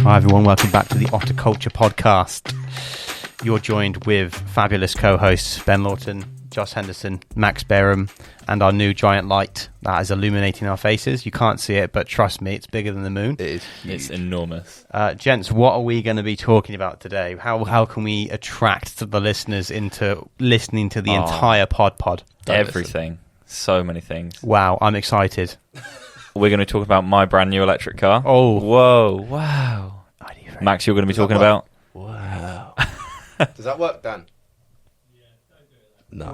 Hi everyone, welcome back to the Ottr Culture Podcast. You're joined with fabulous co-hosts Ben Lawton, Josh Henderson, Max Barham, and our new giant light that is illuminating our faces. You can't see it, but trust me, it's bigger than the moon. It is huge. It's enormous. Gents, what are we going to be talking about today? How can we attract the listeners into listening to the entire pod? Everything. So many things. Wow, I'm excited. We're going to talk about my brand new electric car. Oh. Whoa. Wow. Max, you're going to be talking about... Wow. Does that work, Dan? No.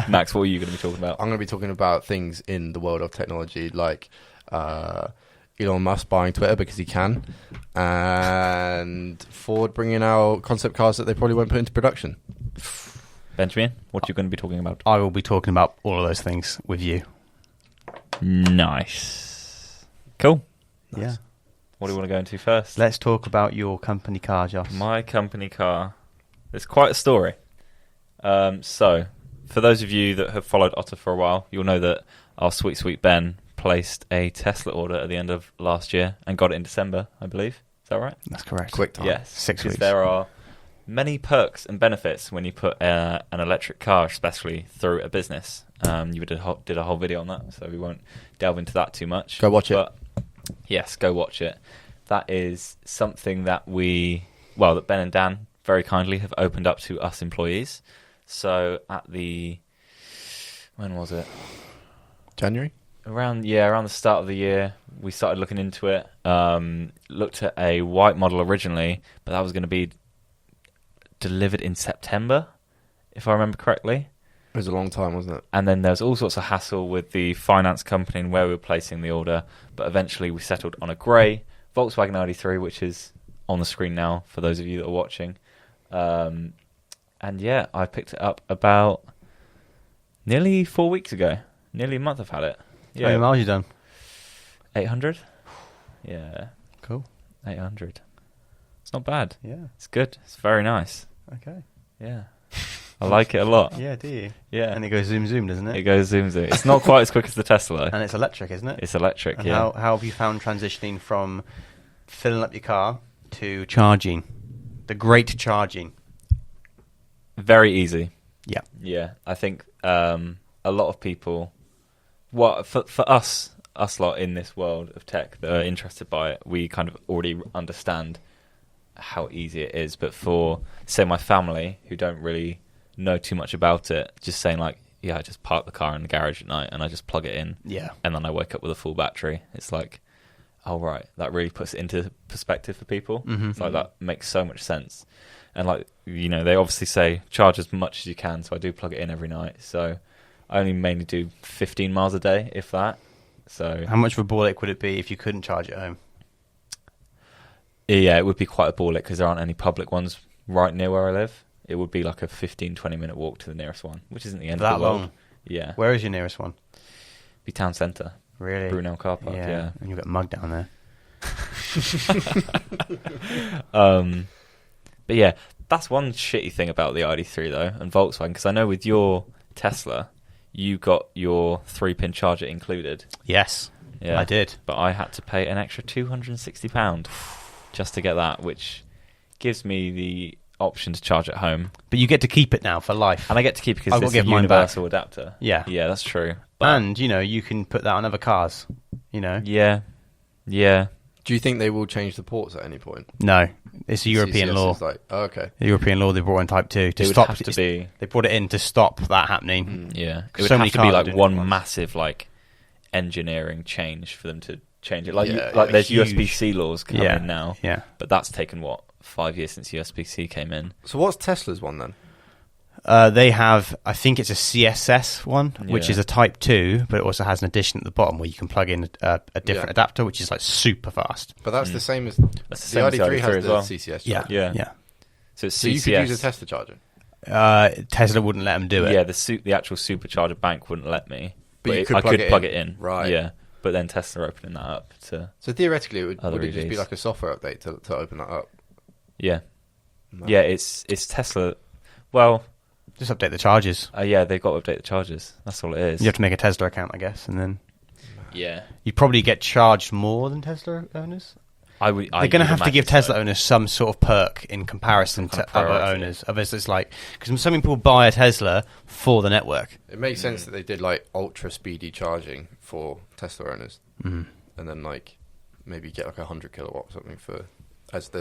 Max, what are you going to be talking about? I'm going to be talking about things in the world of technology, like Elon Musk buying Twitter because he can, and Ford bringing out concept cars that they probably won't put into production. Benjamin, what are you going to be talking about? I will be talking about all of those things with you. Nice. Cool. Nice. Yeah. What do you want to go into first? Let's talk about your company car, Josh. My company car. It's quite a story. So, for those of you that have followed Ottr for a while, you'll know that our sweet Ben placed a Tesla order at the end of last year and got it in December, I believe. Is that right? That's correct. Quick time. Yes. 6 weeks. There are many perks and benefits when you put an electric car, especially through a business. You did a whole video on that, so we won't delve into that too much. Go watch it. But yes, go watch it. That is something that that Ben and Dan very kindly have opened up to us employees. So when was it? January? Around the start of the year, we started looking into it. Looked at a white model originally, but that was going to be delivered in September, if I remember correctly. It was a long time, wasn't it? And then there was all sorts of hassle with the finance company and where we were placing the order, but eventually we settled on a grey Volkswagen ID3, which is on the screen now for those of you that are watching. And yeah, I picked it up about nearly 4 weeks ago. Nearly a month I've had it. How many miles you done? 800? Yeah. Cool. 800. It's not bad. Yeah. It's good. It's very nice. Okay. Yeah. I like it a lot. Yeah, do you? Yeah. And it goes zoom, doesn't it? It goes zoom. It's not quite as quick as the Tesla. And it's electric, isn't it? It's electric, and yeah. How have you found transitioning from filling up your car to charging? The great charging. Very easy. Yeah. Yeah. I think a lot of people... for us lot in this world of tech that are interested by it, we kind of already understand how easy it is. But for, say, my family, who don't really know too much about it, just saying like, yeah, I just park the car in the garage at night and I just plug it in. Yeah. And then I wake up with a full battery. It's like, oh, right, that really puts it into perspective for people. Mm-hmm. It's like, that makes so much sense. And like, you know, they obviously say charge as much as you can, so I do plug it in every night. So I only mainly do 15 miles a day, if that. So how much of a ball ache would it be if you couldn't charge at home? Yeah, it would be quite a ball ache because there aren't any public ones right near where I live. It would be like a 15-20 minute walk to the nearest one, which isn't the end of the world. That long? Yeah. Where is your nearest one? Be town centre. Really? Brunel car park, yeah. And you'll get mugged down there. But yeah, that's one shitty thing about the ID3 though, and Volkswagen, because I know with your Tesla, you got your 3-pin charger included. Yes, yeah, I did. But I had to pay an extra £260 just to get that, which gives me the option to charge at home. But you get to keep it now for life. And I get to keep it because it's a universal adapter. Yeah. Yeah, that's true. But and, you know, you can put that on other cars, you know. Yeah. Yeah. Do you think they will change the ports at any point? No. It's a European CCS law. Is like, oh, okay. The European law they brought in Type 2 to stop. They brought it in to stop that happening. Yeah. It would have to be like one massive like engineering change for them to change it. Like, there's USB-C laws coming in now. Yeah. But that's taken, 5 years since USB-C came in. So what's Tesla's one then? They have, I think it's a CSS one, which is a Type 2, but it also has an addition at the bottom where you can plug in a different adapter, which is like super fast. But that's the same as the ID3 has the CCS charger. Yeah. So it's so CCS. You could use a Tesla charger? Tesla wouldn't let them do it. Yeah, the actual supercharger bank wouldn't let me. But I could plug it in. Right. Yeah. But then Tesla are opening that up to... So theoretically, would it just be EVs. like a software update to open that up? Yeah. No. Yeah, it's Tesla... Well... Just update the charges. Yeah, they've got to update the charges. That's all it is. You have to make a Tesla account, I guess, and then... Yeah. You probably get charged more than Tesla owners. They're going to have to give Tesla owners some sort of perk in comparison to other owners. Obviously, it's like, because some people buy a Tesla for the network. It makes sense that they did like ultra speedy charging for Tesla owners, and then like maybe get like 100 kilowatt or something for as the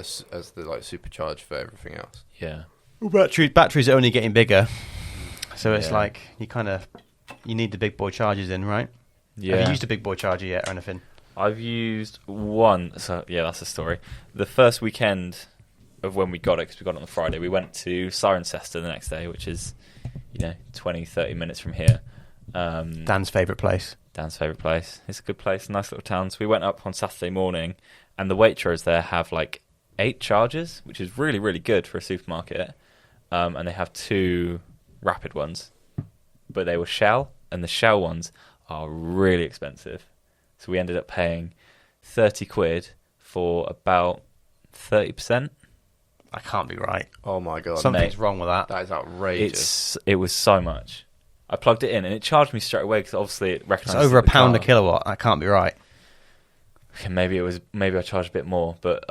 like supercharge for everything else. Yeah. Well, batteries are only getting bigger, so it's like you need the big boy chargers in, right? Yeah. Have you used a big boy charger yet or anything? I've used one. So yeah, that's the story. The first weekend of when we got it, because we got it on the Friday, we went to Cirencester the next day, which is 20-30 minutes from here. Dan's favourite place. It's a good place, nice little town. So we went up on Saturday morning, and the Waitrose there have like 8 chargers, which is really, really good for a supermarket. And they have 2 rapid ones, but they were Shell, and the Shell ones are really expensive. So we ended up paying 30 quid for about 30%. I can't be right. Oh my god, something's wrong with that. That is outrageous. It was so much. I plugged it in and it charged me straight away because obviously it recognised it's over £1 a kilowatt. That can't be right. Okay, maybe I charged a bit more, but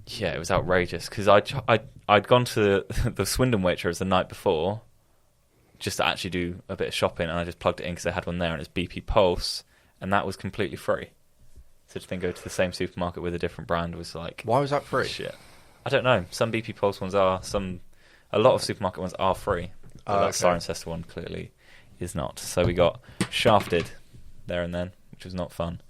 yeah, it was outrageous because I'd gone to the Swindon Waitrose the night before just to actually do a bit of shopping, and I just plugged it in because they had one there, and it's BP Pulse, and that was completely free. So to then go to the same supermarket with a different brand was like, why was that free? Shit, I don't know. Some BP Pulse ones are. A lot of supermarket ones are free. But that Cirencester one clearly is not. So we got shafted there and then, which was not fun.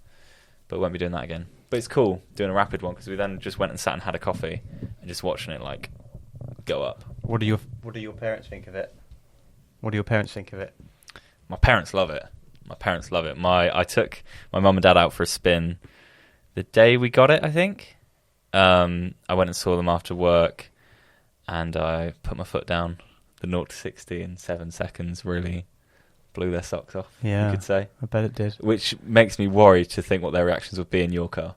But won't be doing that again. But it's cool doing a rapid one because we then just went and sat and had a coffee and just watching it like go up. What do your parents think of it? My parents love it. I took my mum and dad out for a spin the day we got it, I think. I went and saw them after work, and I put my foot down. The 0 to 60 in 7 seconds really blew their socks off, you could say. I bet it did. Which makes me worry to think what their reactions would be in your car.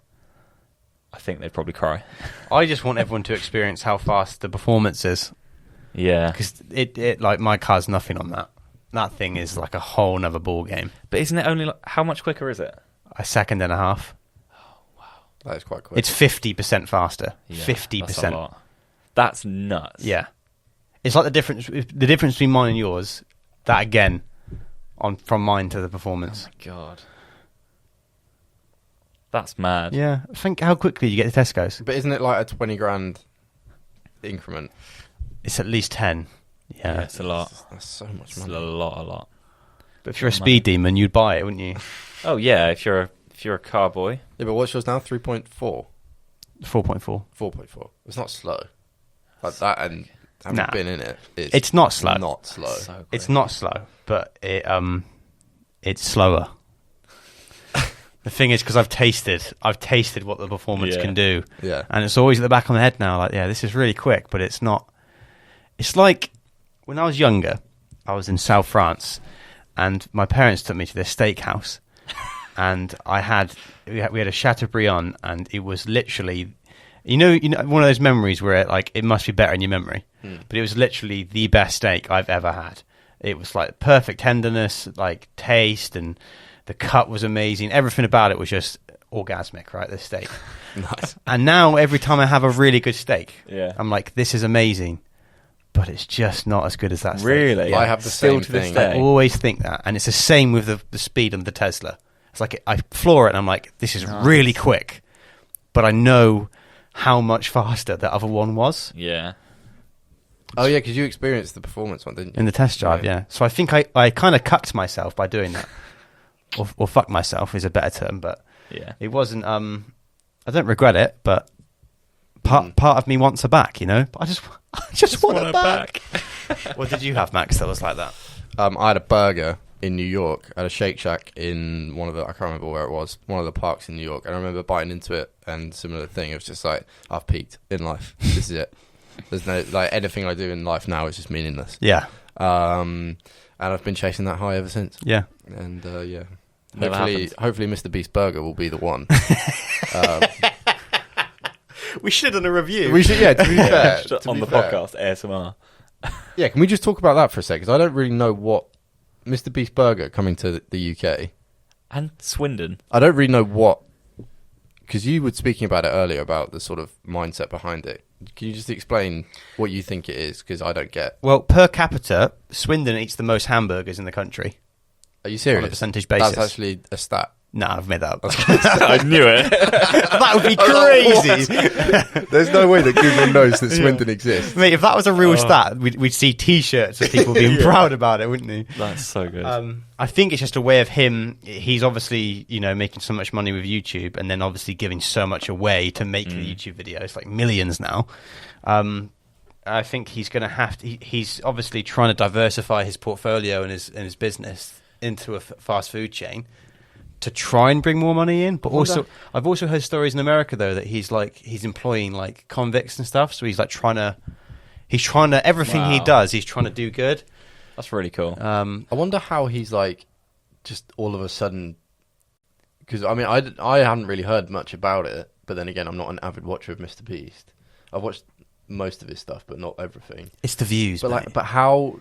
I think they'd probably cry. I just want everyone to experience how fast the performance is. Yeah. Because it like my car's nothing on that. That thing is like a whole nother ball game. But isn't it only how much quicker is it? A second and a half. Oh, wow. That is quite quick. It's 50% faster. Yeah, 50%. That's a lot. That's nuts. Yeah. It's like the difference between mine and yours. That again, from mine to the performance. Oh my god, that's mad. Yeah, think how quickly you get to Tesco's. But isn't it like a 20 grand increment? It's at least 10. Yeah, it's a lot. That's so much money. It's a lot. But if you're a speed demon, you'd buy it, wouldn't you? Oh yeah, if you're a car boy. Yeah, but what's yours now? 3.4. 4.4. 4.4. It's not slow. Like that, and having been in it, it's not slow. Not slow. So it's not slow, but it's slower. The thing is, because I've tasted what the performance can do. Yeah. And it's always at the back of my head now, like, yeah, this is really quick, but it's not. It's like when I was younger, I was in South France, and my parents took me to this steakhouse, and we had a Chateaubriand, and it was literally, you know, one of those memories where it must be better in your memory, but it was literally the best steak I've ever had. It was like perfect tenderness, like taste, and the cut was amazing. Everything about it was just orgasmic, right? This steak. Nice. And now every time I have a really good steak, Yeah. I'm like, this is amazing, but it's just not as good as that steak. Really? Yeah. I have the Still same to this thing. day. I always think that, and it's the same with the speed of the Tesla. It's like I floor it, and I'm like, this is really quick, but I know how much faster the other one was. Yeah. Oh yeah, because you experienced the performance one, didn't you? In the test drive, yeah. So I think I kind of cucked myself by doing that, or fuck myself is a better term, but Yeah. it wasn't. I don't regret it, but part of me wants her back, you know. But I just want her back. What did you have, Max? That was like that. I had a burger in New York at a Shake Shack in one of the, I can't remember where it was, one of the parks in New York. And I remember biting into it and similar thing. It was just like, I've peaked in life. This is it. There's no, like, anything I do in life now is just meaningless. Yeah. And I've been chasing that high ever since. Yeah. And yeah. Never Hopefully Mr. Beast Burger will be the one. We should have done a review. We should, yeah, to be fair. On the podcast, ASMR. Yeah, can we just talk about that for a second? Because I don't really know what Mr. Beast Burger coming to the UK. And Swindon. I don't really know what because you were speaking about it earlier about the sort of mindset behind it. Can you just explain what you think it is? Because I don't get. Well, per capita, Swindon eats the most hamburgers in the country. Are you serious? On a percentage basis. That's actually a stat. No, I've made that up. I knew it. That would be crazy. There's no way that Google knows that Swindon exists. Mate, if that was a real stat, we'd see T-shirts of people being proud about it, wouldn't we? That's so good. I think it's just a way of him. He's obviously, making so much money with YouTube, and then obviously giving so much away to make the YouTube videos, like millions now. I think he's going to have to. He's obviously trying to diversify his portfolio and his business into a fast food chain to try and bring more money in. But also, I've also heard stories in America though that he's employing like convicts and stuff. So he's trying to everything he does, he's trying to do good. That's really cool. I wonder how he's like, just all of a sudden, because I mean, I haven't really heard much about it. But then again, I'm not an avid watcher of Mr. Beast. I've watched most of his stuff, but not everything. It's the views, but but how?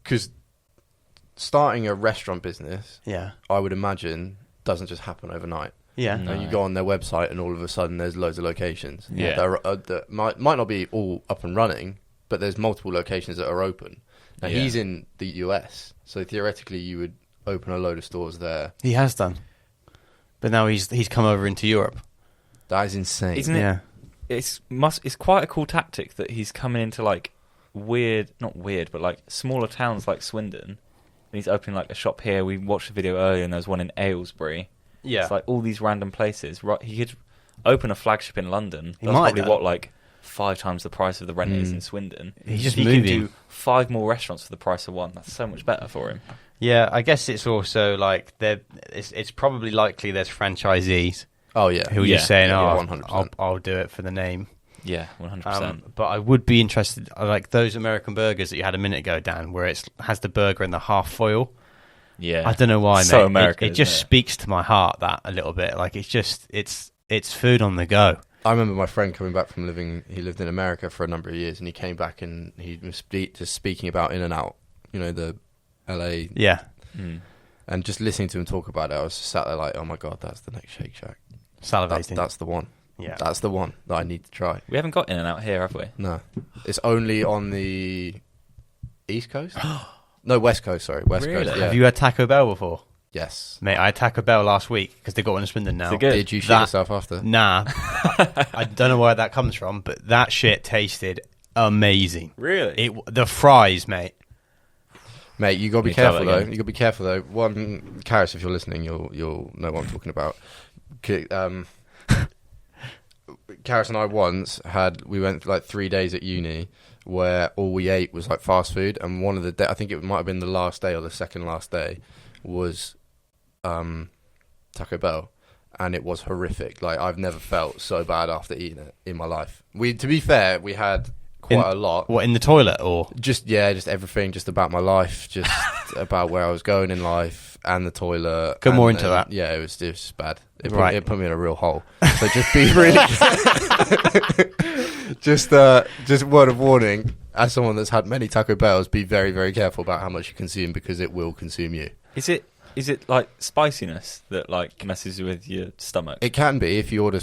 Because starting a restaurant business, I would imagine, doesn't just happen overnight. Yeah, and you go on their website, and all of a sudden, there's loads of locations. Yeah, that might not be all up and running, but there's multiple locations that are open. Now he's in the US, so theoretically, you would open a load of stores there. He has done, but now he's come over into Europe. That is insane, isn't it? Yeah, it's quite a cool tactic that he's coming into like not weird, but like smaller towns like Swindon. And he's opening like a shop here. We watched a video earlier, and there was one in Aylesbury. Yeah, it's like all these random places. Right, he could open a flagship in London. That's probably what 5 times the price of the rent is in Swindon. He's just moving. He can do 5 more restaurants for the price of one. That's so much better for him. Yeah, I guess it's also like it's probably likely there's franchisees. Oh yeah, who are just saying, 100%. I'll do it for the name. Yeah, 100%. But I would be interested, like those American burgers that you had a minute ago, Dan, where it has the burger in the half foil. Yeah, I don't know why, so mate. American. It just speaks to my heart that a little bit. Like it's food on the go. I remember my friend coming back from he lived in America for a number of years, and he came back and he was just speaking about In-N-Out, the LA. Yeah. And just listening to him talk about it, I was just sat there like, oh my God, that's the next Shake Shack. Salivating. That's the one. Yeah. That's the one that I need to try. We haven't got In-N-Out here, have we? No. It's only on the East Coast? No, West Coast, sorry. West Really? Coast, yeah. Have you had Taco Bell before? Yes. Mate, I had Taco Bell last week because they got one in Swindon now. Did you shit yourself after? Nah. I don't know where that comes from, but that shit tasted amazing. Really? The fries, mate. Mate, you got to be careful, though. You got to be careful, though. One, Karis, if you're listening, you'll know what I'm talking about. Karis and I we went like 3 days at uni where all we ate was like fast food, and one of the I think it might have been the last day or the second last day was Taco Bell, and it was horrific. Like, I've never felt so bad after eating it in my life. To be fair, we had quite a lot. What, in the toilet or just everything, just about my life, just about where I was going in life and the toilet. Go more into that. Yeah, it was just bad. It put me in a real hole. So just be really just word of warning, as someone that's had many Taco Bells, be very, very careful about how much you consume, because it will consume you. Is it like spiciness that like messes with your stomach? It can be if you order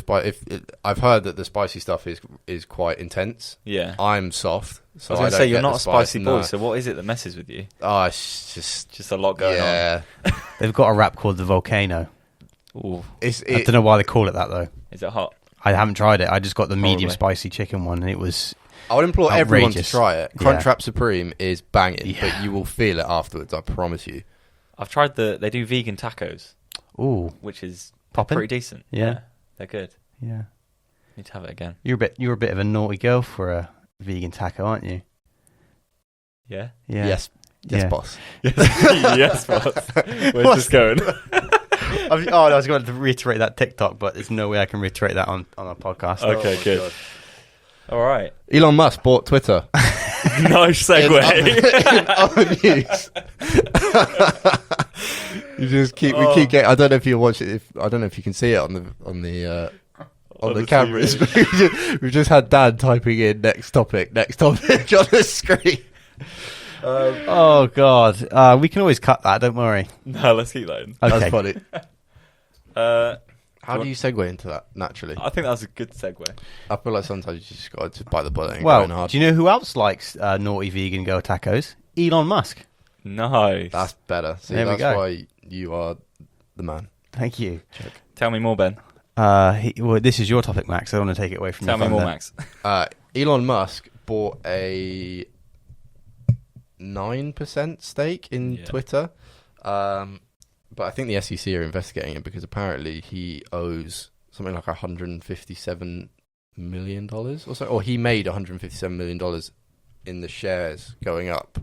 I've heard that the spicy stuff is quite intense. Yeah, I'm soft, so I was going to say you're not a spicy boy. So what is it that messes with you? Oh, it's just a lot going on. They've got a wrap called the Volcano. Ooh. I don't know why they call it that though. Is it hot? I haven't tried it. I just got the medium spicy chicken one, and it was. I would implore everyone to try it. Yeah. Crunchwrap Supreme is banging, but you will feel it afterwards. I promise you. I've tried they do vegan tacos. Ooh, which is poppin'? Pretty decent. Yeah, they're good. Yeah, need to have it again. You're a bit of a naughty girl for a vegan taco, aren't you? Yeah. Yes, boss. Yes, boss. Where's this going? I was going to reiterate that TikTok, but there's no way I can reiterate that on a podcast. Okay, good. God. All right. Elon Musk bought Twitter. Nice segue. In other news. We keep getting. I don't know if you watch it. I don't know if you can see it on the cameras. We've just had Dan typing in next topic on the screen. Oh God, we can always cut that. Don't worry. No, let's keep that in. Okay. That's funny. How do you segue into that naturally? I think that's a good segue. I feel like sometimes you just got to bite the bullet and go Well, in hard. do you know who else likes naughty vegan girl tacos? Elon Musk. Nice. That's better. See, There we that's go. why you are the man. Thank you. Tell me more, Ben. Well, this is your topic, Max. I don't want to take it away from you. Tell me more, Max. Elon Musk bought a 9% stake in Twitter. But I think the SEC are investigating it because apparently he owes something like $157 million or so. Or he made $157 million in the shares going up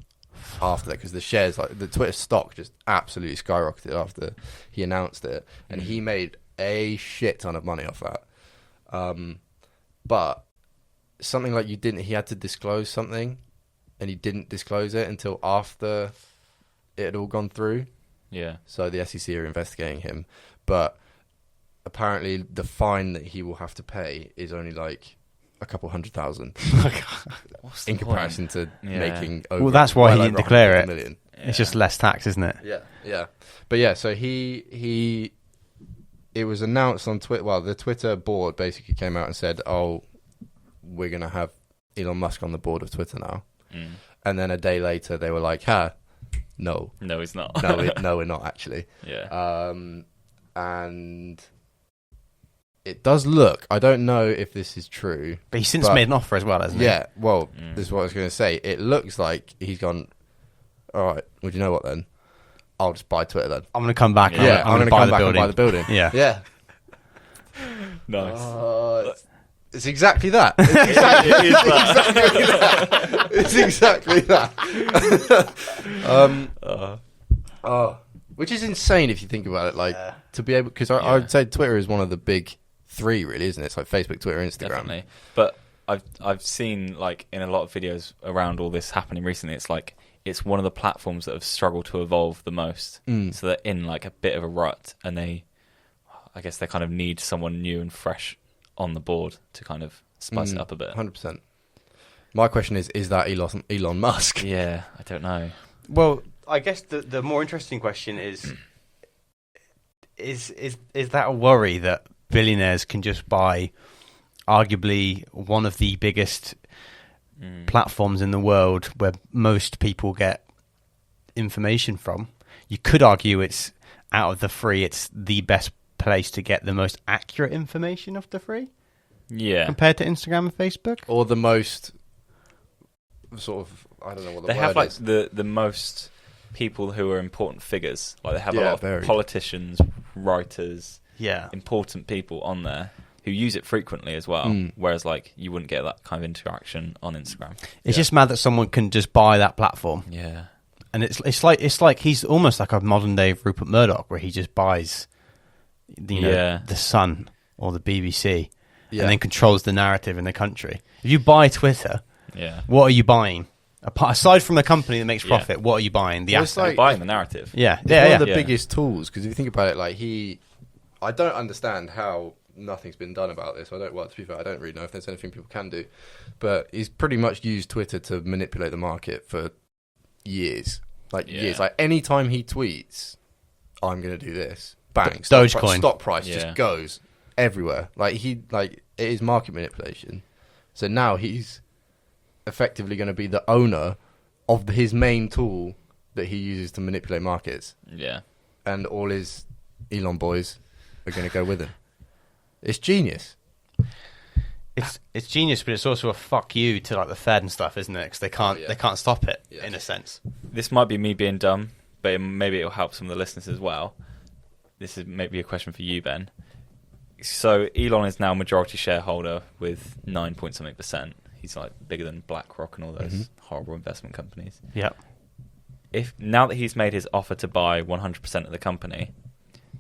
after that, because the shares, like the Twitter stock, just absolutely skyrocketed after he announced it. And he made a shit ton of money off that. But something like he had to disclose something, and he didn't disclose it until after it had all gone through. Yeah. So the SEC are investigating him, but apparently the fine that he will have to pay is only like a couple $100,000 in comparison to making over. Well, that's why he didn't declare it. Million. It's just less tax, isn't it? Yeah. But yeah, so it was announced on Twitter. Well, the Twitter board basically came out and said, "Oh, we're gonna have Elon Musk on the board of Twitter now." And then a day later, they were like, no, he's not. no, we're not actually. Yeah. And it does look, I don't know if this is true. But he's since made an offer as well, hasn't he? Yeah, well, this is what I was going to say. It looks like he's gone, all right, well, do you know what then? I'll just buy Twitter then. I'm going to come back and I'm I'm going to come back and buy the building. Yeah. Yeah. Nice. It's exactly that. It's exactly that. Which is insane if you think about it. Like to be able, because I would say Twitter is one of the big three, really, isn't it? It's like Facebook, Twitter, Instagram. Definitely. But I've seen, like, in a lot of videos around all this happening recently, it's like it's one of the platforms that have struggled to evolve the most. So they're in like a bit of a rut, and I guess they kind of need someone new and fresh on the board to kind of spice it up a bit. 100%. My question is that Elon Musk? Yeah, I don't know. Well, I guess the more interesting question is that a worry that billionaires can just buy arguably one of the biggest platforms in the world where most people get information from? You could argue it's out of the three, it's the best place to get the most accurate information of the three. Yeah. Compared to Instagram and Facebook? Or the most sort of, I don't know what the they word have like is. the most people who are important figures. Like they have a lot of politicians, writers, important people on there who use it frequently as well. Whereas like you wouldn't get that kind of interaction on Instagram. It's just mad that someone can just buy that platform. Yeah. And it's like he's almost like a modern day Rupert Murdoch, where he just buys the Sun or the BBC and then controls the narrative in the country. If you buy Twitter, what are you buying? Aside from the company that makes profit, what are you buying? The asset. Like, buying the narrative. Yeah. It's one of the biggest tools, because if you think about it, like I don't understand how nothing's been done about this. To be fair, I don't really know if there's anything people can do, but he's pretty much used Twitter to manipulate the market for years. Years. Like any time he tweets, I'm going to do this. Bang. Dogecoin. Stock price just goes everywhere. It is market manipulation. So now he's effectively going to be the owner of his main tool that he uses to manipulate markets. Yeah. And all his Elon boys are going to go with him. It's genius. It's genius, but it's also a fuck you to like the Fed and stuff, isn't it? Because they can't stop it in a sense. This might be me being dumb, but maybe it'll help some of the listeners as well. This is maybe a question for you, Ben. So Elon is now majority shareholder with 9.something%. He's like bigger than BlackRock and all those horrible investment companies. Yeah. If now that he's made his offer to buy 100% of the company,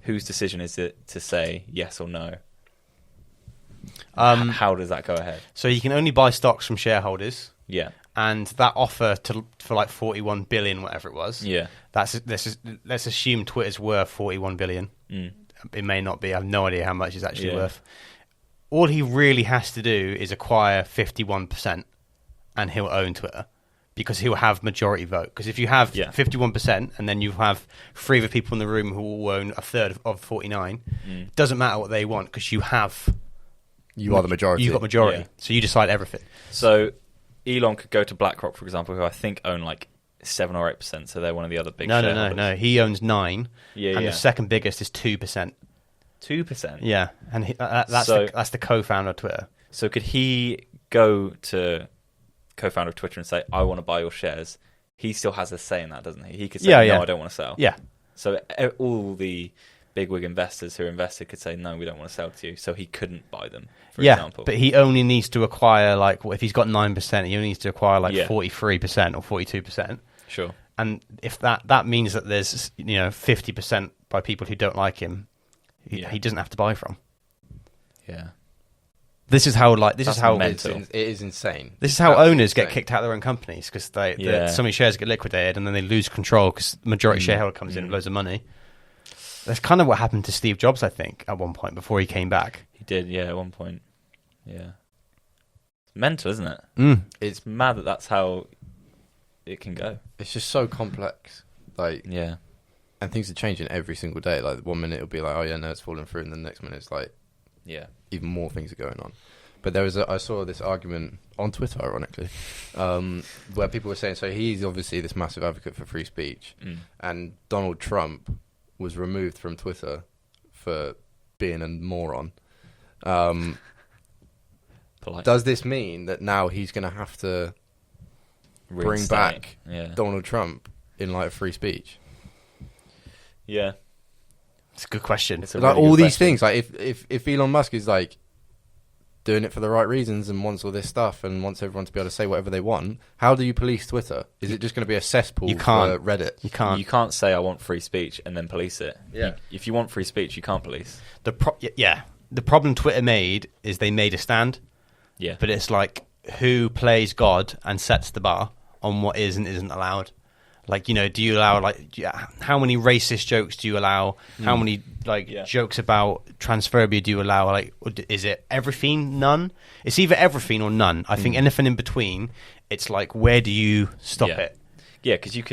whose decision is it to say yes or no? How does that go ahead? So you can only buy stocks from shareholders. Yeah. And that offer for like 41 billion, whatever it was. Yeah. Let's assume Twitter's worth 41 billion. It may not be. I have no idea how much it's actually worth. All he really has to do is acquire 51%, and he'll own Twitter. because he'll have majority vote. Because if you have 51% and then you have 3 other people in the room who all own a third of 49, it doesn't matter what they want because you are the majority. You've got majority, so you decide everything. So Elon could go to BlackRock, for example, who I think own like 7 or 8%. So they're one of the other big. No. He owns 9, and the second biggest is 2%. 2%. Yeah, and that's the co-founder of Twitter. So could he go to co-founder of Twitter and say, "I want to buy your shares"? He still has a say in that, doesn't he? He could say, "No, I don't want to sell." Yeah. So all the bigwig investors who invested could say, "No, we don't want to sell to you." So he couldn't buy them, for example. But he only needs to acquire if he's got 9%, he only needs to acquire 43% or 42%. Sure. And if that means that there's 50% by people who don't like him, he doesn't have to buy from. Yeah. This is how mental. It is insane. This is how owners get kicked out of their own companies because so many shares get liquidated and then they lose control because the majority shareholder comes in with loads of money. That's kind of what happened to Steve Jobs, I think, at one point before he came back. He did, at one point. Yeah. It's mental, isn't it? It's mad that's how it can go. It's just so complex. And things are changing every single day. Like 1 minute it'll be like, oh yeah, no, it's falling through, and the next minute it's like, even more things are going on. But I saw this argument on Twitter, ironically, where people were saying, so he's obviously this massive advocate for free speech, and Donald Trump was removed from Twitter for being a moron. Does this mean that now he's going to have to bring back Donald Trump in light of free speech? Yeah. It's a good question. It's like all these things, like if Elon Musk is like doing it for the right reasons and wants all this stuff and wants everyone to be able to say whatever they want, how do you police Twitter? Is it just going to be a cesspool for Reddit? You can't say I want free speech and then police it. Yeah. If you want free speech, you can't police. The problem Twitter made is they made a stand. Yeah. But it's like who plays God and sets the bar on what is and isn't allowed. Like, do you allow, how many racist jokes do you allow? How many, jokes about transphobia do you allow? Like, is it everything, none? It's either everything or none. I think anything in between, it's like, where do you stop it? Yeah, because you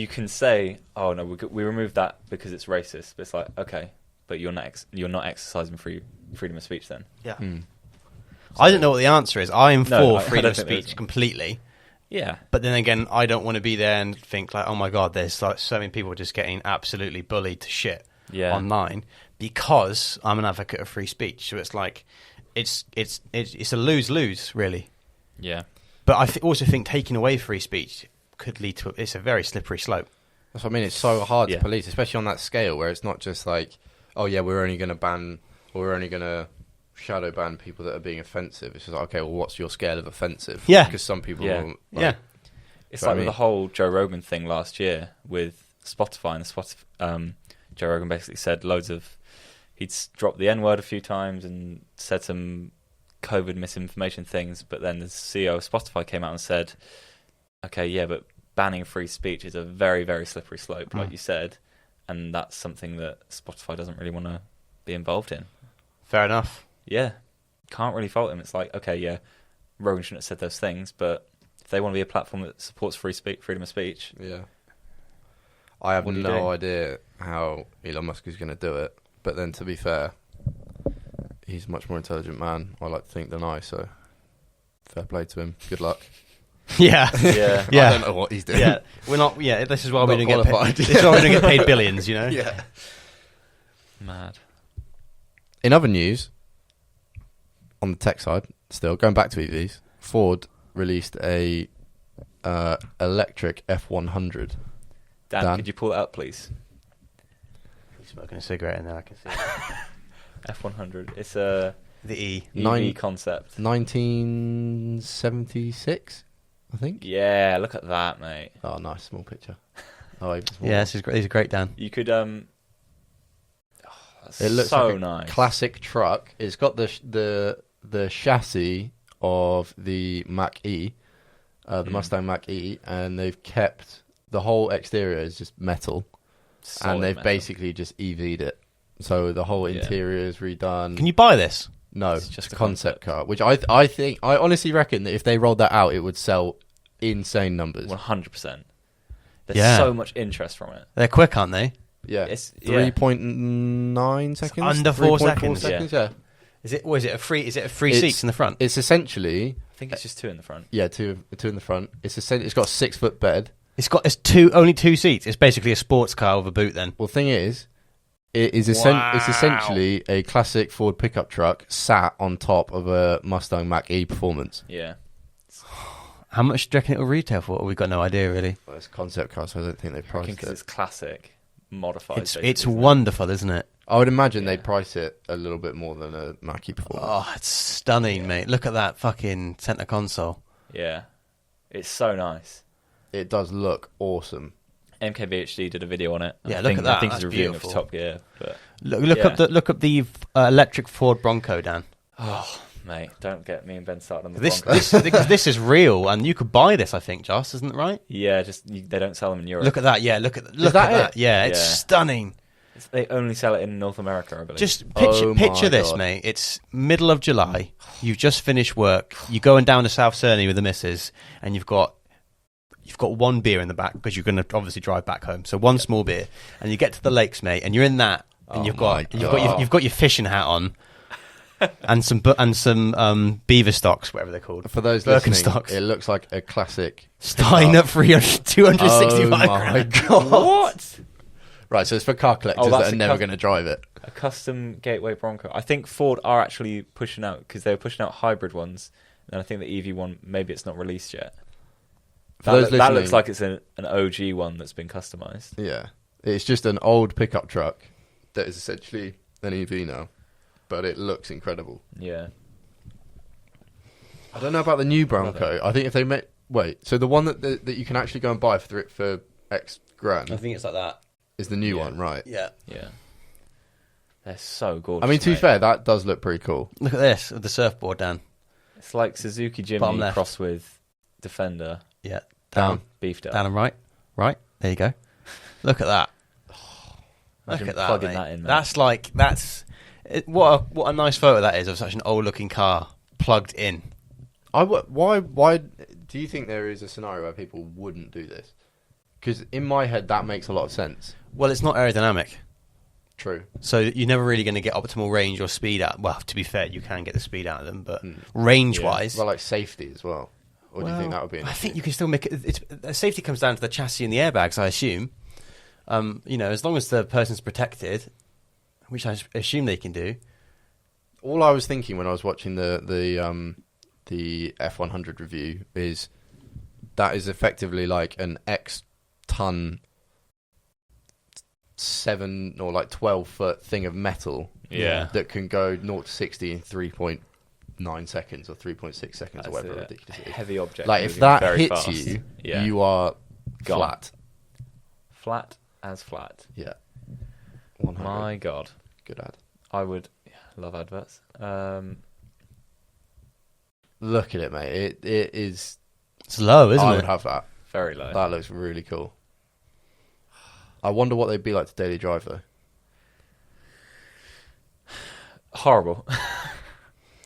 can say, oh, no, we removed that because it's racist. But it's like, okay, but you're not exercising freedom of speech then. Yeah. I don't know what the answer is. I am for freedom of speech completely. Yeah. But then again, I don't want to be there and think like, oh my God, there's so many people just getting absolutely bullied to shit online because I'm an advocate of free speech. So it's like, it's a lose-lose, really. Yeah. But I also think taking away free speech could lead to, it's a very slippery slope. That's what I mean. It's so hard to police, especially on that scale where it's not just like, oh yeah, we're only going to ban, or we're only going to shadow ban people that are being offensive. It's just like, okay, well, what's your scale of offensive? Yeah. Because some people will, it's like with the whole Joe Rogan thing last year with Spotify, and Joe Rogan basically said he'd dropped the N-word a few times and said some COVID misinformation things, but then the CEO of Spotify came out and said, okay, yeah, but banning free speech is a very, very slippery slope, like you said, and that's something that Spotify doesn't really want to be involved in. Fair enough. Yeah. Can't really fault him. It's like, okay, yeah, Rogan shouldn't have said those things, but if they want to be a platform that supports freedom of speech... Yeah. I have no idea how Elon Musk is going to do it, but then to be fair, he's a much more intelligent man, I like to think, than I, so fair play to him. Good luck. Yeah. Yeah. I don't know what he's doing. Yeah. We're not... Yeah, this is why we don't get paid. This is why we don't get paid billions, Yeah. Mad. In other news... On the tech side, still going back to EVs, Ford released a electric F100. Dan, could you pull it up, please? He's smoking a cigarette in there, I can see it. F100. It's the EV concept. 1976, I think. Yeah, look at that, mate. Oh, nice small picture. Yeah, this is great. These are great, Dan. You could it looks so like a nice. Classic truck. It's got the chassis of the Mach-E, the Mustang Mach-E, and they've kept the whole exterior is just metal, and they've basically just EV'd it. So the whole interior is redone. Can you buy this? No, it's just a concept car. Which I honestly reckon that if they rolled that out, it would sell insane numbers. 100%. There's Yeah. so much interest from it. They're quick, aren't they? Yeah, It's 3.9 seconds, under 4 3.4 seconds. Yeah, Is it? Or is it a free? Is it a free It's- seats in the front? it's essentially I think it's just 2 in the front. two in the front. It's got a 6-foot bed. It's only 2 seats. It's basically a sports car with a boot. Then Well, thing is, it's essentially a classic Ford pickup truck sat on top of a Mustang Mach-E Performance. Yeah. how much do you reckon it will retail for? We've got no idea really. Well, it's a concept car, so I don't think they priced Because it. it's classic, modified. It's basically, isn't it? wonderful, isn't it? I would imagine Yeah. they'd price it a little bit more than a Mach-E Performance. Oh, it's stunning, mate. Look at that fucking center console. Yeah. It's so nice. It does look awesome. MKBHD did a video on it. Yeah, I look think, at that. I think That's he's reviewing beautiful. it for Top Gear. But Look Yeah. up the electric Ford Bronco, Dan. oh, mate, don't get me and Ben started on the This Bronco. this is real, and you could buy this, I think, Joss, isn't it right? Yeah, they don't sell them in Europe. Look at that. Yeah, look at that that. it? Yeah, it's Yeah. stunning. They only sell it in North America, I believe. Just Oh picture my this, God. mate. It's middle of July. You've just finished work. You're going down to South Cerney with the missus, and you've got one beer in the back because you're going to obviously drive back home. So one small beer, and you get to the lakes, mate, and you're in that, and Oh you've my God. got your fishing hat on, and some beaver stocks, whatever they're called. For those listening, Birkenstocks. it looks like a classic. Stein at 265 Oh my grand. God. What? Right, so it's for car collectors Oh, that's that are a never cus- going to drive it. A custom Gateway Bronco. I think Ford are actually pushing out, because they were pushing out hybrid ones, and I think the EV one, maybe it's not released yet. For those That listening, looks like it's an OG one that's been customized. Yeah, it's just an old pickup truck that is essentially an EV now, but it looks incredible. Yeah. I don't know about the new Bronco. I think if they so the one that you can actually go and buy for X grand I think it's like that. is the new Yeah. one, right? Yeah. Yeah. They're so gorgeous. I mean, to be mate. fair, that does look pretty cool. Look at this with the surfboard, Dan. It's like Suzuki Bottom Jimny left. crossed with Defender, Yeah. Down. beefed up. Down and right. Right. There you go. Look at that. Imagine Look at that, plugging mate. that in, mate. What a nice photo that is of such an old looking car plugged in. Why do you think there is a scenario where people wouldn't do this? Because in my head, that makes a lot of sense. Well, it's not aerodynamic, True. so you're never really going to get optimal range or speed out. Well, to be fair, you can get the speed out of them, but range wise, Well, like safety as well. Or do you think that would be an I issue? think you can still make it. Safety comes down to the chassis and the airbags, I assume. As long as the person's protected, which I assume they can do. All I was thinking when I was watching the F100 review is that is effectively like an X ton 7 or like 12-foot thing of metal Yeah. that can go 0 to 60 in 3.9 seconds or 3.6 seconds That's or whatever a ridiculous it is. heavy object. Like if moving that very hits fast. you, Yeah. you are Gone. flat. Flat as flat. Yeah. 100. My God. Good ad. I would love adverts. Look at it, mate. It is. It's low, isn't I it? would have that. Very low. That looks really cool. I wonder what they'd be like to daily drive though. Horrible.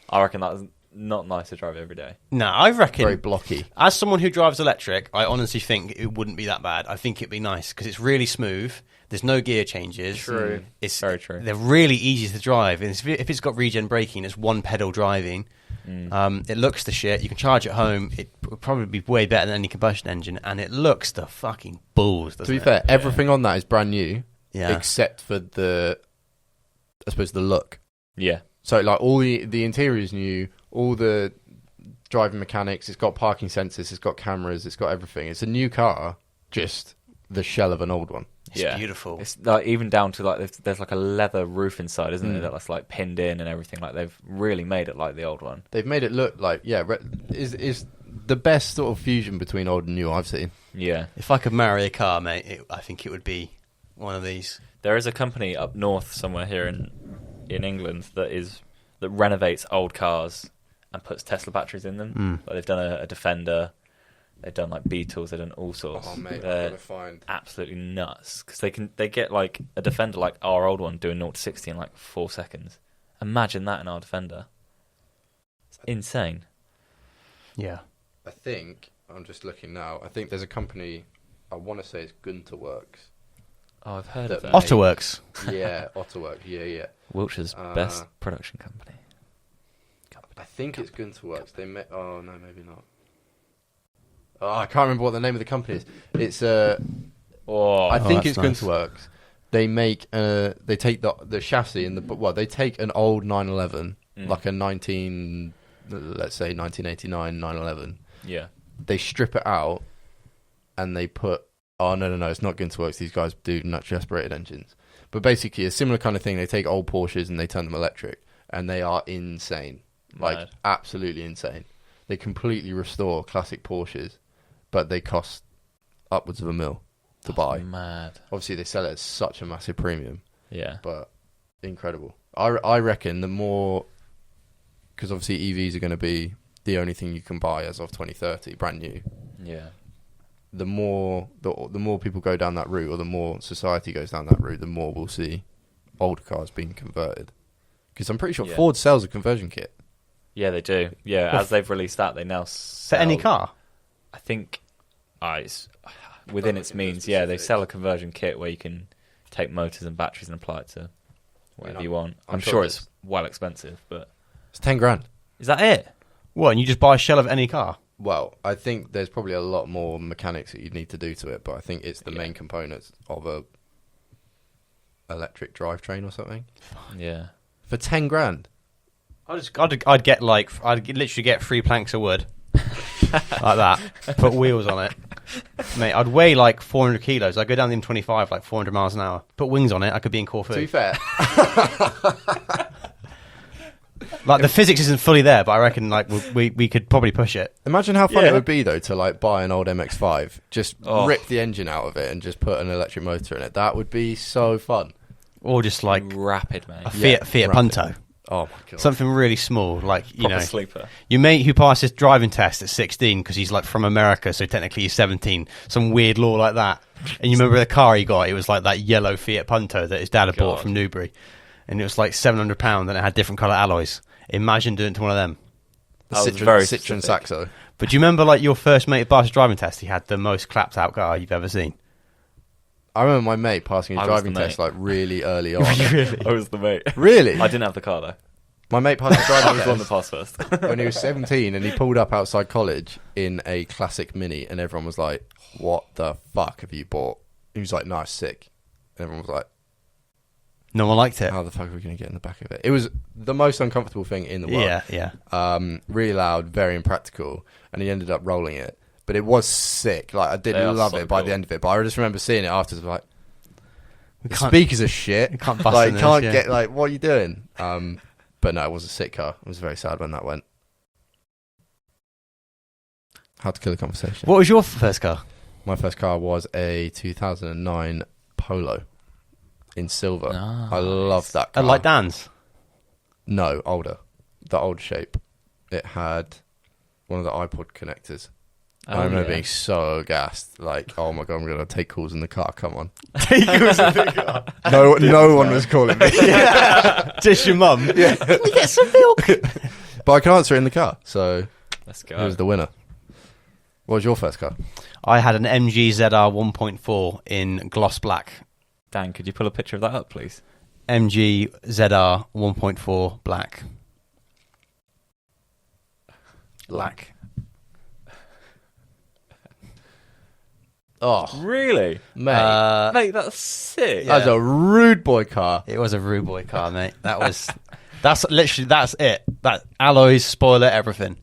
I reckon that's not nice to drive every day. No, I reckon. Very blocky. As someone who drives electric, I honestly think it wouldn't be that bad. I think it'd be nice because it's really smooth. There's no gear changes. True. It's Very true. They're really easy to drive. And if it's got regen braking, it's one pedal driving. It looks the shit. You can charge at home. It would probably be way better than any combustion engine, and it looks the fucking balls. To Doesn't be it? fair, everything on that is brand new, Yeah. except for the look. Yeah. So like all the interior is new, all the driving mechanics. It's got parking sensors. It's got cameras. It's got everything. It's a new car, just the shell of an old one. It's beautiful. It's like even down to like there's like a leather roof inside, isn't there? That's like pinned in and everything. Like they've really made it like the old one. They've made it look like is the best sort of fusion between old and new I've seen. Yeah. If I could marry a car, mate, I think it would be one of these. There is a company up north somewhere here in England that renovates old cars and puts Tesla batteries in them. Like they've done a Defender. They've done like Beetles. They've done all sorts. Oh mate, They're I'm gonna find. absolutely nuts because they get like a Defender like our old one doing 0 to 60 in like 4 seconds. Imagine that in our Defender. It's insane. Yeah. I think I'm just looking now. I think there's a company, I want to say it's Gunter Works. Oh, I've heard of that. Ottr Works. Yeah, Ottr Works. Yeah. Wiltshire's best production company. I think it's Gunter Works. Oh, no, maybe not. Oh, I can't remember what the name of the company is. It's I think it's nice. Gunter Works. They make they take the chassis and they take an old 911, like a 1989 911. Yeah. They strip it out and they put no, it's not Gunter Works. These guys do naturally aspirated engines. But basically a similar kind of thing. They take old Porsches and they turn them electric, and they are insane. Like Mad. absolutely insane. They completely restore classic Porsches, but they cost upwards of $1 million to buy. Mad. Obviously, they sell it at such a massive premium, Yeah. but incredible. I reckon the more, because obviously EVs are going to be the only thing you can buy as of 2030, brand new. Yeah. The more people go down that route, or the more society goes down that route, the more we'll see older cars being converted. Because I'm pretty sure Ford sells a conversion kit. Yeah, they do. Yeah, as they've released that, they now For sell... any car? I think it's within its means. Yeah, they sell a conversion kit where you can take motors and batteries and apply it to whatever you want. I'm sure it's well expensive, but It's 10 grand. is that it? What, and you just buy a shell of any car? Well, I think there's probably a lot more mechanics that you'd need to do to it, but I think it's the main components of a electric drivetrain or something. Yeah. For 10 grand. I'd get I'd literally get 3 planks of wood like that, put wheels on it, mate. I'd weigh like 400 kilos. I'd go down the M25 like 400 miles an hour, put wings on it. I could be in Corfu. To be fair, Like the physics isn't fully there, but I reckon like we could probably push it. imagine how fun Yeah. it would be though to like buy an old MX-5, just rip the engine out of it and just put an electric motor in it. That would be so fun. Or just like Rapid, mate. a Fiat rapid. Punto, Oh my god. something really small, like you Proper know, sleeper. your mate who passed his driving test at 16 because he's like from America, so technically he's 17. Some weird law like that. And you remember the car he got? It was like that yellow Fiat Punto that his dad had bought God. from Newbury, and it was like £700, and it had different colour alloys. Imagine doing it to one of them. That was Citroen, very Citroen specific. Saxo. But do you remember like your first mate who passed his driving test? He had the most clapped out car you've ever seen. I remember my mate passing his I was driving the test mate. like really early on. Really? I was the mate. Really? I didn't have the car though. My mate passed his I driving was the one that test passed first. when he was 17, and he pulled up outside college in a classic Mini, and everyone was like, "What the fuck have you bought?" He was like, "No, it's sick." And everyone was like, No one liked it. "How the fuck are we going to get in the back of it?" It was the most uncomfortable thing in the world. Yeah. Really loud, very impractical, and he ended up rolling it. But it was sick. Like I did They are love so it by cool. the end of it. But I just remember seeing it afterwards, like We the can't- speakers are shit. we can't bust like in this, can't yeah. get like what are you doing? But no, it was a sick car. I was very sad when that went. How to kill a conversation. What was your first car? My first car was a 2009 Polo in silver. Nice. I love that car. Like Dan's. No, older. The old shape. It had one of the iPod connectors. Oh, I remember yeah. being so gassed. Like, oh my god, I'm going to take calls in the car. Come on. No one was calling me. Just your mum. Yeah. Can we get some milk? But I can answer it in the car. So Let's he go. was the winner. What was your first car? I had an MG ZR 1.4 in gloss black. Dan, could you pull a picture of that up, please? MG ZR 1.4 black. Black. Oh, Really? mate. Mate, that's sick. That was a rude boy car. It was a rude boy car, mate. That's it. That alloys, spoiler, everything.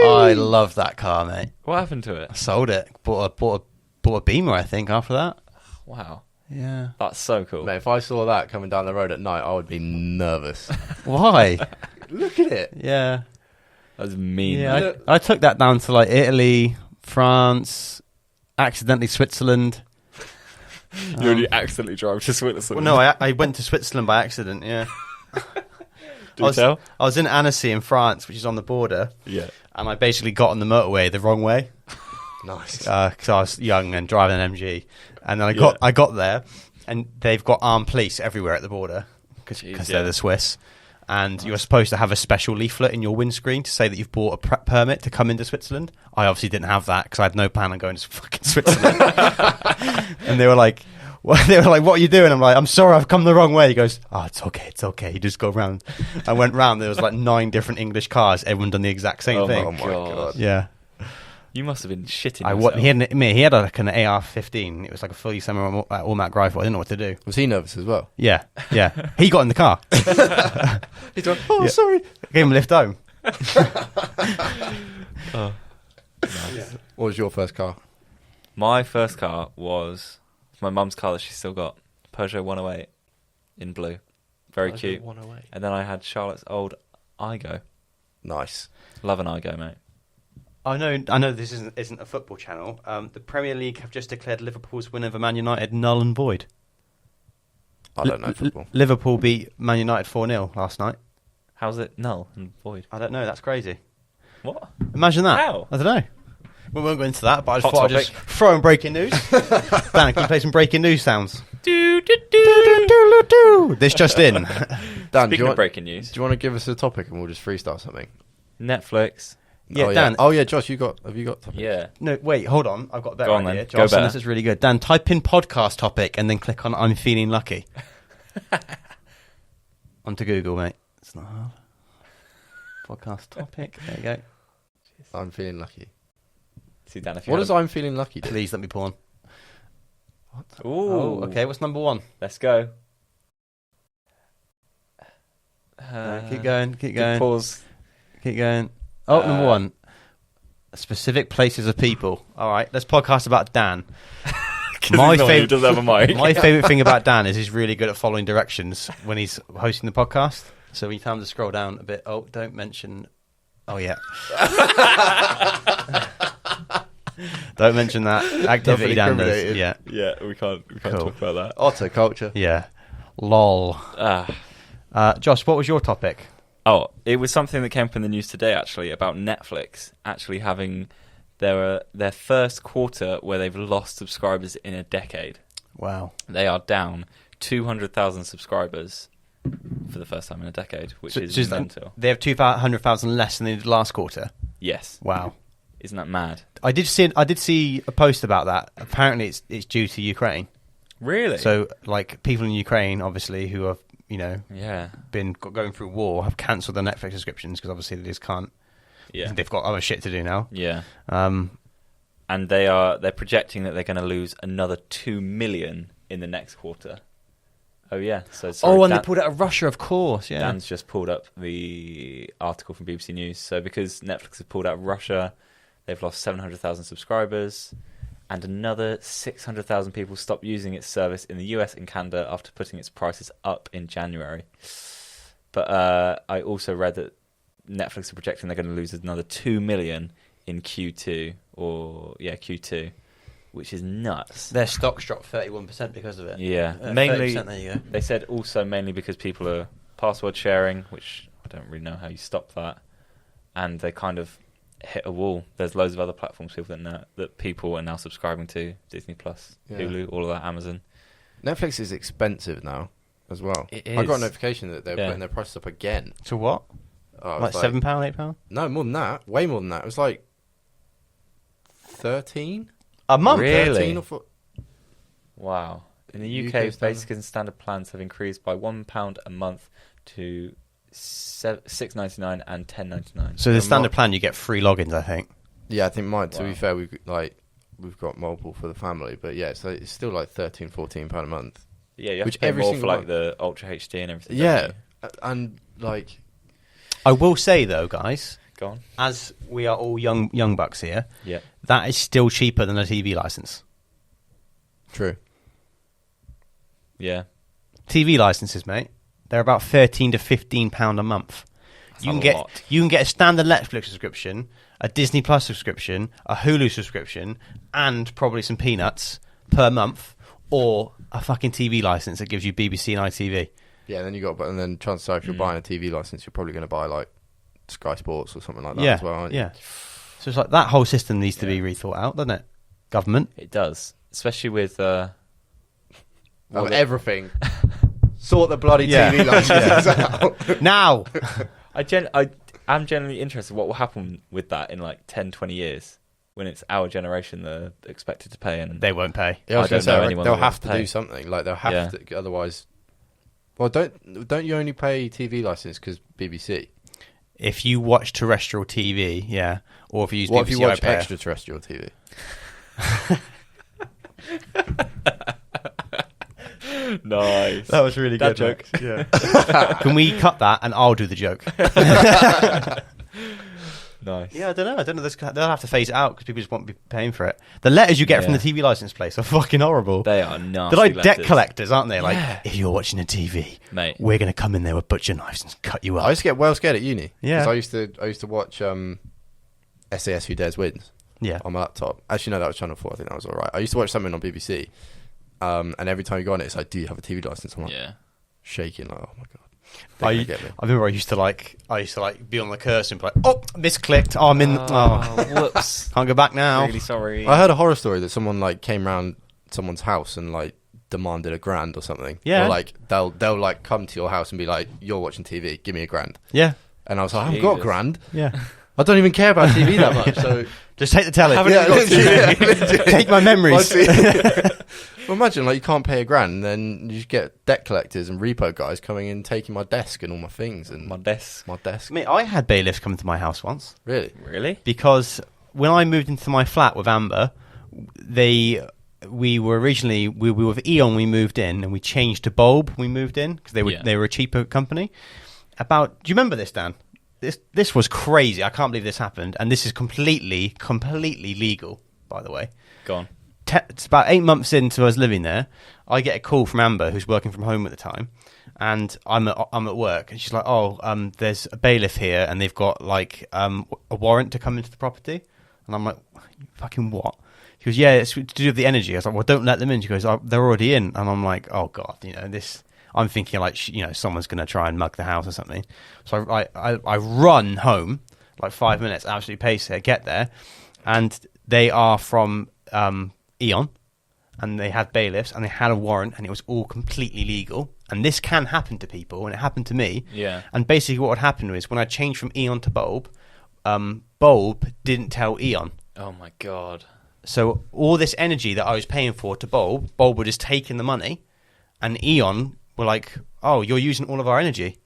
I love that car, mate. What happened to it? I sold it. Bought a Beamer, I think, after that. Wow. Yeah. That's so cool. Mate, if I saw that coming down the road at night, I would be nervous. Why? Look at it. Yeah. That's mean. Yeah. man. I took that down to like Italy, France, accidentally Switzerland. You only accidentally drove to Switzerland. Well, no, I went to Switzerland by accident, yeah. Do tell? I was in Annecy in France, which is on the border, Yeah. and I basically got on the motorway the wrong way Nice. because I was young and driving an MG. And then Yeah. I got there, and they've got armed police everywhere at the border because Jeez, they're yeah. the Swiss. and you're supposed to have a special leaflet in your windscreen to say that you've bought a permit to come into Switzerland. I obviously didn't have that because I had no plan on going to fucking Switzerland. And they were like, what are you doing? I'm like, I'm sorry, I've come the wrong way. He goes, oh, it's okay. You just go round. I went round. There was like 9 different English cars. Everyone done the exact same thing. Oh my god. Yeah. You must have been shitting yourself. He had like an AR-15. It was like a fully semi-automatic rifle. I didn't know what to do. Was he nervous as well? Yeah. He got in the car. He's like, oh, sorry. Gave him a lift home. Nice. What was your first car? My first car was my mum's car that she's still got, Peugeot 108 in blue. Very Peugeot cute. 108. And then I had Charlotte's old Igo. Nice. Love an Igo, mate. I know this isn't a football channel. The Premier League have just declared Liverpool's win over Man United null and void. I don't know football. Liverpool beat Man United 4-0 last night. How's it null and void? I don't know. That's crazy. What? Imagine that. How? I don't know. We won't go into that, but I just Hot thought I'd topic. just throw in breaking news. Dan, can you play some breaking news sounds? Do, do, do. This just in. Dan, Speaking of breaking news, do you want to give us a topic and we'll just freestyle something? Netflix. Yeah, oh, Dan. Oh yeah, Josh, have you got topics? Yeah. No, wait, hold on. I've got a better Go on, idea. then. Go Josh, better. this is really good. Dan, type in podcast topic and then click on I'm feeling lucky. Onto Google, mate. It's not hard. Podcast topic. There you go. I'm feeling lucky. See, Dan, if you What had does I'm feeling lucky do? Please let me pawn. Ooh. Oh, okay. What's number 1? Let's go. Keep going. Good pause. Keep going. Oh, number 1. Specific places of people. All right, let's podcast about Dan. My favorite does have a mic. My favorite thing about Dan is he's really good at following directions when he's hosting the podcast. So when you tell him to scroll down a bit, oh, don't mention. Oh yeah. Don't mention that activity Dan does. Yeah. Yeah, we can't Cool. talk about that. Ottr Culture. Yeah. Lol. Josh, what was your topic? Oh, it was something that came up in the news today, actually, about Netflix actually having their first quarter where they've lost subscribers in a decade. Wow. They are down 200,000 subscribers for the first time in a decade, which is mental. They have 200,000 less than they did last quarter. Yes. Wow. Isn't that mad? I did see a post about that. Apparently, it's due to Ukraine. Really? So, like, people in Ukraine, obviously, who have yeah, been going through war, have cancelled their Netflix subscriptions because obviously they just can't. Yeah. They've got other shit to do now. Yeah. And they're projecting that they're going to lose another 2 million in the next quarter. Oh yeah. So sorry, they pulled out of Russia, of course. Yeah. Dan's just pulled up the article from BBC News. So because Netflix has pulled out of Russia, they've lost 700,000 subscribers, and another 600,000 people stopped using its service in the US and Canada after putting its prices up in January. But I also read that Netflix are projecting they're going to lose another 2 million in Q2, which is nuts. Their stocks dropped 31% because of it. Yeah, mainly. 30%, there you go. They said also mainly because people are password sharing, which I don't really know how you stop that, and they kind of hit a wall. There's loads of other platforms that people are now subscribing to: Disney Plus, Hulu, all of that, Amazon. Netflix is expensive now as well. It I got a is. notification that they're putting their prices up again. To what? Oh, it Like was £7, £8? No, more than that. Way more than that. It was like 13. A month? Really? 13 or 14. Wow. In the UK UK, standard. basic and standard plans have increased by £1 a month to $6.99 and $10.99. So the standard plan, you get free logins, I think. Yeah, I think mine. To Wow. be fair, we've got multiple for the family, but yeah, so it's still like £13-14 a month. Yeah, you have Which to pay every more for single like month. the Ultra HD and everything. Yeah, don't and like I will say, though, guys, you? Go on. as we are all young bucks here, Yeah. that is still cheaper than a TV license. true. Yeah. TV licenses, mate, they're about £13 to £15 a month. That's You a can lot. get a standard Netflix subscription, a Disney Plus subscription, a Hulu subscription, and probably some peanuts per month, or a fucking TV license that gives you BBC and ITV. Yeah, and then and then chances are if you're buying a TV license, you're probably going to buy like Sky Sports or something like that Yeah, as well, aren't you? yeah. So it's like that whole system needs to be rethought out, doesn't it? Government. It does. Especially with... Everything. Sort the bloody Yeah. TV licenses out. Now, I'm genuinely interested what will happen with that in like 10, 20 years when it's our generation that are expected to pay. And they won't pay. Yeah, I was I don't gonna say, know like, anyone they'll that have would to pay. do something. Like they'll have Yeah. to, otherwise. Well, don't you only pay TV license because BBC? If you watch terrestrial TV, yeah, or if you use What BBC if you watch iPlayer. extraterrestrial TV? nice. That was really That good. joke. Yeah. Can we cut that and I'll do the joke? Nice. Yeah, I don't know. They'll have to phase it out because people just won't be paying for it. The letters you get from Yeah. the TV license place are fucking horrible. They are nasty. They're like debt letters. collectors, aren't they? Like, Yeah. if you're watching a TV, Mate. we're going to come in there with butcher knives and cut you I up. used to get well scared at uni. Yeah. 'Cause I used to watch SAS Who Dares Wins Yeah. on my laptop. Actually, no, that was Channel 4. I think that was all right. I used to watch something on BBC, and every time you go on it, it's like, do you have a TV license? I'm like, Yeah. shaking, like, oh my god. I They get me. remember I used to be on the cursor and be like, oh, misclicked. Oh, I'm in. Whoops. Can't go back now. Really sorry. I heard a horror story that someone like came round someone's house and like demanded $1,000 or something. Yeah. Or like they'll like come to your house and be like, you're watching TV, give me $1,000. Yeah. And I was like, I haven't got Jesus. $1,000. Yeah. I don't even care about TV that much. So Just take the telly. Haven't yeah, even got literally. Take my memories. Well, imagine like you can't pay $1,000, and then you just get debt collectors and repo guys coming in, taking my desk and all my things and My desk. my desk. Mate, I had bailiffs come to my house once Really? Really? because when I moved into my flat with Amber, we were originally we were with Eon. We moved in and we changed to Bulb. We moved in because they were a cheaper company. Do you remember this, Dan? This was crazy. I can't believe this happened, and this is completely legal, by the way. Go on. It's about 8 months into us living there. I get a call from Amber, who's working from home at the time, and I'm at work, and she's like, "Oh, there's a bailiff here, and they've got like a warrant to come into the property." And I'm like, "Fucking what?" She goes, "Yeah, it's to do with the energy." I was like, "Well, don't let them in." She goes, "Oh, they're already in," and I'm like, "Oh God, this." I'm thinking like someone's going to try and mug the house or something. So I run home like 5 minutes, absolutely pace it, get there, and they are from Eon, and they had bailiffs and they had a warrant, and it was all completely legal. And this can happen to people, and it happened to me. Yeah. And basically what would happen was when I changed from Eon to Bulb, Bulb didn't tell Eon. Oh my god. So all this energy that I was paying for to Bulb would just take in the money, and Eon were like, "Oh, you're using all of our energy,"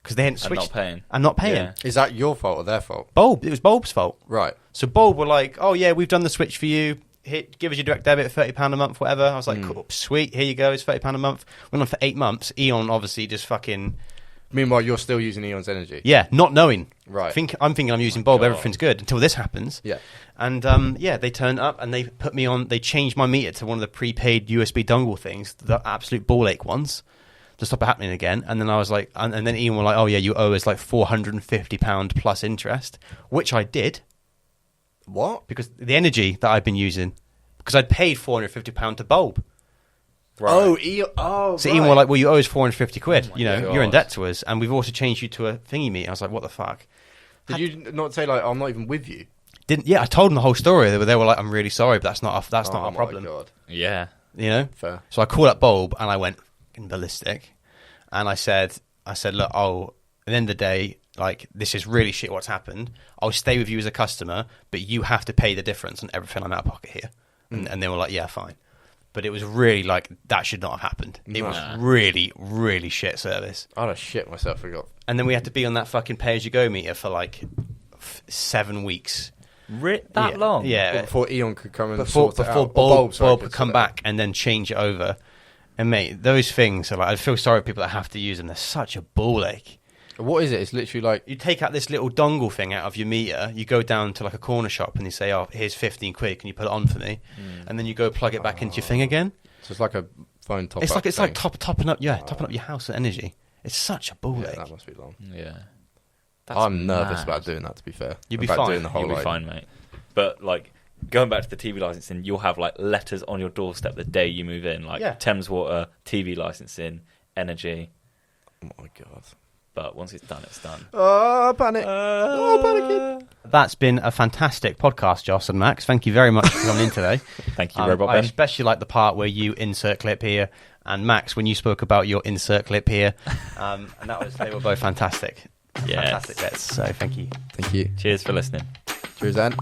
because they hadn't And switched. not paying. And not paying. Yeah. Is that your fault or their fault? It was Bulb's fault. Right. So Bulb were like, "Oh yeah, we've done the switch for you. Give us your direct debit, £30 a month, whatever." I was like, "Cool, sweet, here you go, it's £30 a month." Went on for 8 months. Eon obviously just fucking Meanwhile, you're still using Eon's energy. not knowing. Right. I'm thinking I'm using Bulb, God. everything's good until this happens. Yeah. And they turned up and they put me on. They changed my meter to one of the prepaid USB dongle things, the absolute ball ache ones, to stop it happening again. And then I was like, and then Ian were like, "Oh yeah, you owe us like £450 plus interest," which I did What? because the energy that I'd been using, because I'd paid £450 to Bulb. Right. Oh, Eon. Oh, So right. Ian were like, "Well, you owe us £450. Oh my You're in God. debt to us, and we've also changed you to a thingy meter." I was like, "What the fuck?" Did you not say like, I'm not even with you? I told them the whole story. They were like, "I'm really sorry, but that's not our my problem." God. Yeah. Fair. So I called up Bulb and I went fucking ballistic, and I said, "Look, at the end of the day, like this is really shit. What's happened? I'll stay with you as a customer, but you have to pay the difference on everything I'm out of pocket here." And they were like, "Yeah, fine." But it was really like that should not have happened. It was really, really shit service. I'd have shit myself. Forgot. And then we had to be on that fucking pay-as-you-go meter for like 7 weeks. That long? Yeah. Before Eon could come and Before sort it out. Or Bulb could could come sort it out. back and then change it over. And mate, those things are like, I feel sorry for people that have to use them. They're such a ball ache. What is it? It's literally like You take out this little dongle thing out of your meter, you go down to like a corner shop and you say, "Oh, here's 15 quid, can you put it on for me?" And then you go plug it back into your thing again. so it's like a phone top. It's like thing. topping up your house with energy. It's such a ball Yeah, ache. that must be long. Yeah. I'm nervous mad. about doing that. To be fair, You'll be about fine. Doing the whole You'll be like, fine, mate. But like going back to the TV licensing, you'll have like letters on your doorstep the day you move in, like Yeah. Thames Water, TV licensing, energy. Oh my god. But once it's done, it's done. Oh, panic! Oh, panicking! That's been a fantastic podcast, Joss and Max. Thank you very much for coming in today. Thank you, Robot I Ben. especially like the part where you insert clip here and Max, when you spoke about your insert clip here, and they were both fantastic. Yes. Fantastic bits. So thank you. Thank you. Cheers for listening. Cheers, Dan.